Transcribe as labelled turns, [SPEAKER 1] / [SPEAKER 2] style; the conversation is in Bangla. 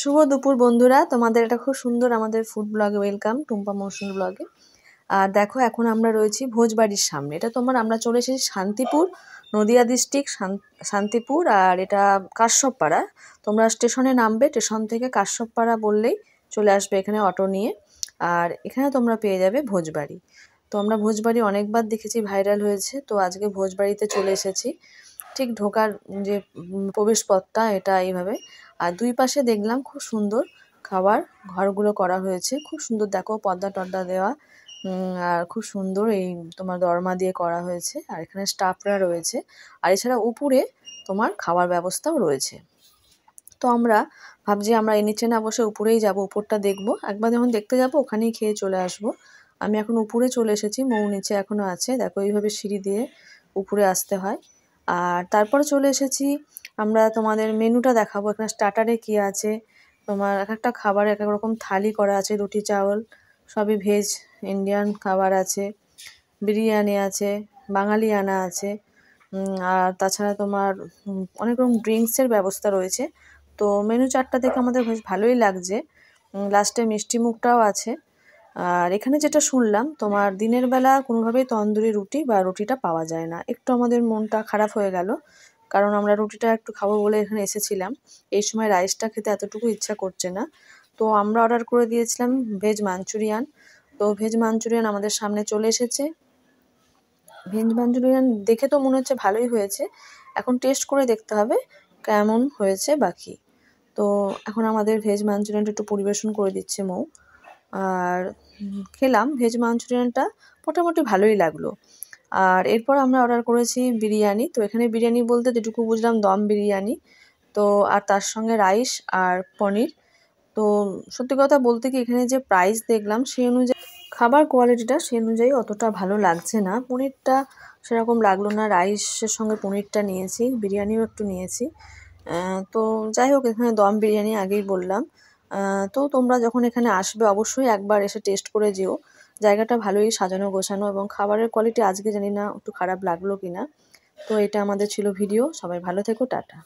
[SPEAKER 1] শুভ দুপুর বন্ধুরা, তোমাদের এটা খুব সুন্দর আমাদের ফুড ব্লগে ওয়েলকাম, টুম্পা মৌসুমী ব্লগে। আর দেখো এখন আমরা রয়েছি ভোজবাড়ির সামনে। এটা আমরা চলে এসেছি শান্তিপুর, নদিয়া ডিস্ট্রিক্ট শান্তিপুর। আর এটা কাশ্যপপাড়া। তোমরা স্টেশনে নামবে, স্টেশন থেকে কাশ্যপপাড়া বললেই চলে আসবে এখানে অটো নিয়ে। আর এখানে তোমরা পেয়ে যাবে ভোজবাড়ি। তো আমরা ভোজবাড়ি অনেকবার দেখেছি, ভাইরাল হয়েছে। তো আজকে ভোজবাড়িতে চলে এসেছি। ঠিক ঢোকার যে প্রবেশ পথটা এটা এইভাবে। আর দুই পাশে দেখলাম খুব সুন্দর খাবার ঘরগুলো করা হয়েছে, খুব সুন্দর। দেখো পর্দা টর্দা দেওয়া, আর খুব সুন্দর এই তোমার দরমা দিয়ে করা হয়েছে। আর এখানে স্টাফরা রয়েছে। আর এছাড়া উপরে তোমার খাওয়ার ব্যবস্থাও রয়েছে। তো আমরা ভাবছি আমরা এই নিচে না বসে উপরেই যাব, উপরটা দেখবো। একবার যখন দেখতে যাব ওখানেই খেয়ে চলে আসব। আমি এখন উপরে চলে এসেছি, মৌ নিচে এখনো আছে। দেখো এইভাবে সিঁড়ি দিয়ে উপরে আসতে হয়। আর তারপরে চলে এসেছি আমরা তোমাদের মেনুটা দেখাবো। এখানে স্টার্টারে কি আছে, তোমার এক একটা খাবারে এক এক রকম থালি করা আছে। রুটি চাওয়াল সবই ভেজ ইন্ডিয়ান খাবার আছে, বিরিয়ানি আছে, বাঙালিয়ানা আছে। আর তাছাড়া তোমার অনেক রকম ড্রিঙ্কসের ব্যবস্থা রয়েছে। তো মেনু চার্টটা দেখে আমাদের বেশ ভালোই লাগছে। লাস্টে মিষ্টি মুখটাও আছে। আর এখানে যেটা শুনলাম, তোমার দিনের বেলা কোনোভাবেই তন্দুরি রুটি বা রুটিটা পাওয়া যায় না। একটু আমাদের মনটা খারাপ হয়ে গেল, কারণ আমরা রুটিটা একটু খাবো বলে এখানে এসেছিলাম। এই সময় রাইসটা খেতে এতটুকু ইচ্ছা করছে না। তো আমরা অর্ডার করে দিয়েছিলাম ভেজ মাঞ্চুরিয়ান। তো ভেজ মাঞ্চুরিয়ান আমাদের সামনে চলে এসেছে। ভেজ মাঞ্চুরিয়ান দেখে তো মনে হচ্ছে ভালোই হয়েছে, এখন টেস্ট করে দেখতে হবে কেমন হয়েছে বাকি। তো এখন আমাদের ভেজ মাঞ্চুরিয়ানটা একটু পরিবেশন করে দিচ্ছে মৌ। আর খেলাম ভেজ মাঞ্চুরিয়ানটা, মোটামুটি ভালোই লাগলো। আর এরপর আমরা অর্ডার করেছি বিরিয়ানি। তো এখানে বিরিয়ানি বলতে যেটুকু বুঝলাম দম বিরিয়ানি। তো আর তার সঙ্গে রাইস আর পনির। তো সত্যি কথা বলতে কি, এখানে যে প্রাইস দেখলাম সেই অনুযায়ী খাবার কোয়ালিটিটা সেই অনুযায়ী অতটা ভালো লাগছে না। পনিরটা সেরকম লাগলো না। রাইসের সঙ্গে পনিরটা নিয়েছি, বিরিয়ানিও একটু নিয়েছি। তো যাই হোক, এখানে দম বিরিয়ানি আগেই বললাম। তো তোমরা যখন এখানে আসবে অবশ্যই একবার এসে টেস্ট করে যেও। জায়গাটা ভালোই সাজানো গোছানো, এবং খাবারের কোয়ালিটি আজকে জানি না একটু খারাপ লাগলো কিনা। তো এটা আমাদের ছিল ভিডিও। সবাই ভালো থেকো, টাটা।